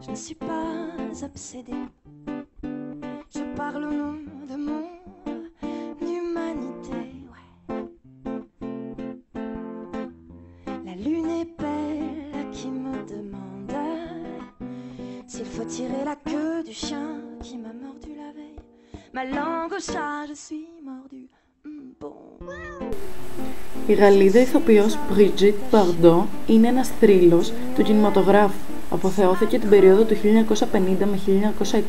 Je ne suis pas obsédée. Je parle au nom de mon humanité. Ouais. La lune est belle qui me demande s'il faut tirer la queue du chien qui m'a mordu la veille. Ma langue au chat, je suis mordue. Bon. Η Γαλλίδα ηθοποιός Brigitte Bardot είναι ένας θρύλος του κινηματογράφου. Αποθεώθηκε την περίοδο του 1950 με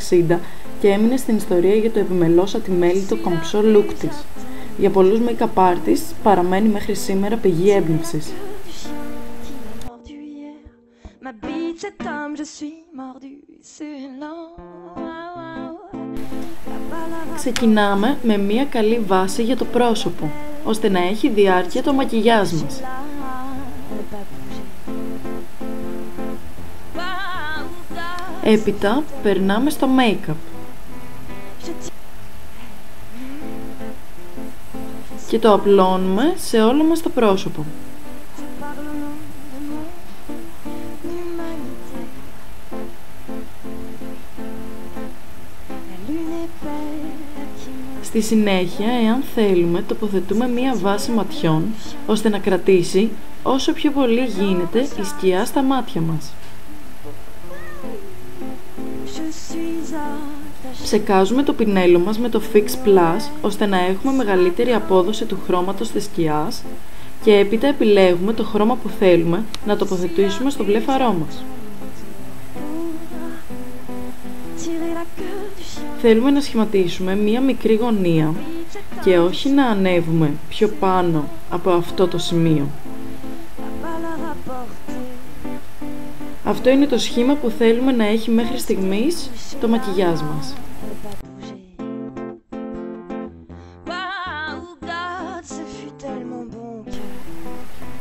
1960 και έμεινε στην ιστορία για το επιμελώς ατιμέλητο κομψό look της. Για πολλούς make-up artists παραμένει μέχρι σήμερα πηγή έμπνευσης. Ξεκινάμε με μια καλή βάση για το πρόσωπο, ώστε να έχει διάρκεια το μακιγιάζ μας. Έπειτα περνάμε στο make-up και το απλώνουμε σε όλο μας το πρόσωπο. Στη συνέχεια, εάν θέλουμε, τοποθετούμε μία βάση ματιών, ώστε να κρατήσει όσο πιο πολύ γίνεται η σκιά στα μάτια μας. Ψεκάζουμε το πινέλο μας με το Fix Plus, ώστε να έχουμε μεγαλύτερη απόδοση του χρώματος της σκιάς και έπειτα επιλέγουμε το χρώμα που θέλουμε να τοποθετήσουμε στο βλέφαρό μας. Θέλουμε να σχηματίσουμε μία μικρή γωνία και όχι να ανέβουμε πιο πάνω από αυτό το σημείο. Αυτό είναι το σχήμα που θέλουμε να έχει μέχρι στιγμής το μακιγιάζ μας.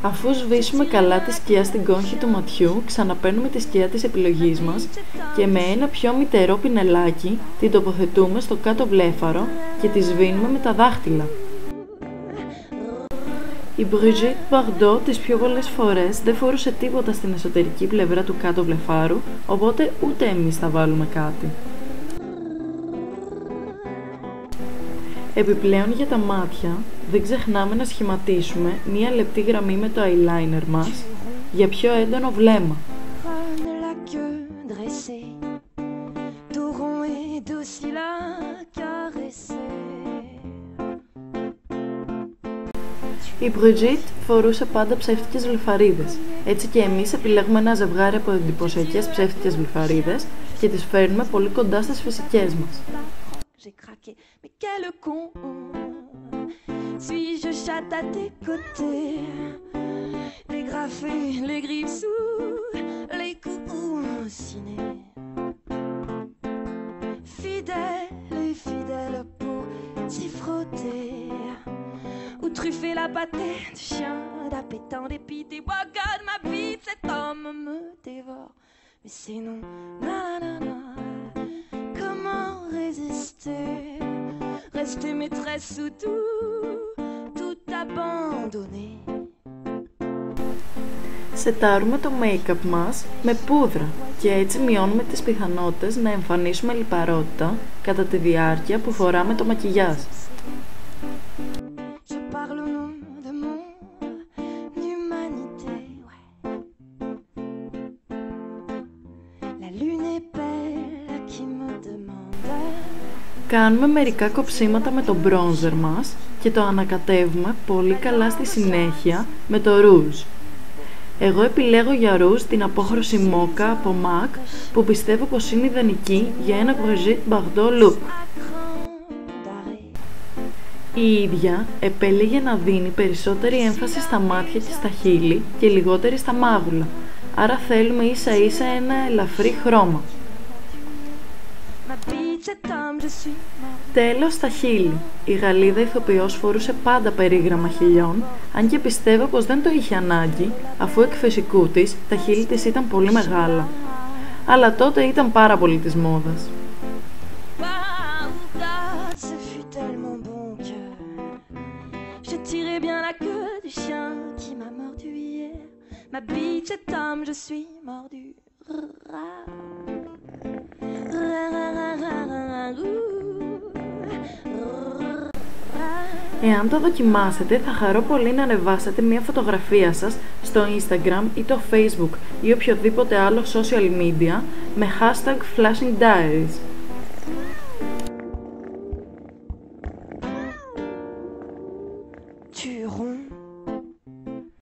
Αφού σβήσουμε καλά τη σκιά στην κόγχη του ματιού, ξαναπαίρνουμε τη σκιά της επιλογής μας και με ένα πιο μυτερό πινελάκι την τοποθετούμε στο κάτω βλέφαρο και τη σβήνουμε με τα δάχτυλα. Η Brigitte Bardot τις πιο πολλές φορές δεν φορούσε τίποτα στην εσωτερική πλευρά του κάτω βλεφάρου, οπότε ούτε εμείς θα βάλουμε κάτι. Επιπλέον για τα μάτια, δεν ξεχνάμε να σχηματίσουμε μία λεπτή γραμμή με το eyeliner μας για πιο έντονο βλέμμα. Η Brigitte φορούσε πάντα ψεύτικες βλεφαρίδες. Έτσι και εμείς επιλέγουμε ένα ζευγάρι από εντυπωσιακές ψεύτικες βλεφαρίδες και τις φέρνουμε πολύ κοντά στις φυσικές μας. J'ai craqué, mais quel con. Suis-je chatte à tes côtés? Les graffés, les griffes sous les coussinets. Fidèle et fidèle pour s'y frotter. Ou truffer la pâtée du chien d'appétant dépité. Oh God, ma bite, cet homme me dévore. Mais c'est non, nanana. Comment résister? Rester maîtresse sous tout abandonné. Σετάρουμε το make-up μας με πούδρα και έτσι μειώνουμε τις πιθανότητες να εμφανίσουμε λιπαρότητα κατά τη διάρκεια που φοράμε το μακιγιάζ. Κάνουμε μερικά κοψίματα με το bronzer μας και το ανακατεύουμε πολύ καλά στη συνέχεια με το ρούζ. Εγώ επιλέγω για ρούζ την απόχρωση Mocha από MAC που πιστεύω πως είναι ιδανική για ένα Brigitte Bardot look. Η ίδια επέλεγε να δίνει περισσότερη έμφαση στα μάτια και στα χείλη και λιγότερη στα μάγουλα, άρα θέλουμε ίσα ίσα ένα ελαφρύ χρώμα. Τέλος, τα χείλη. Η Γαλλίδα ηθοποιός φορούσε πάντα περίγραμμα χειλιών, αν και πιστεύω πως δεν το είχε ανάγκη, αφού εκ φυσικού της τα χείλη της ήταν πολύ μεγάλα. Αλλά τότε ήταν πάρα πολύ της μόδας. Ma bite, cet homme, je suis mordu. Εάν το δοκιμάσετε, θα χαρώ πολύ να ανεβάσετε μια φωτογραφία σας στο Instagram ή το Facebook ή οποιοδήποτε άλλο social media με hashtag Flashing Diaries.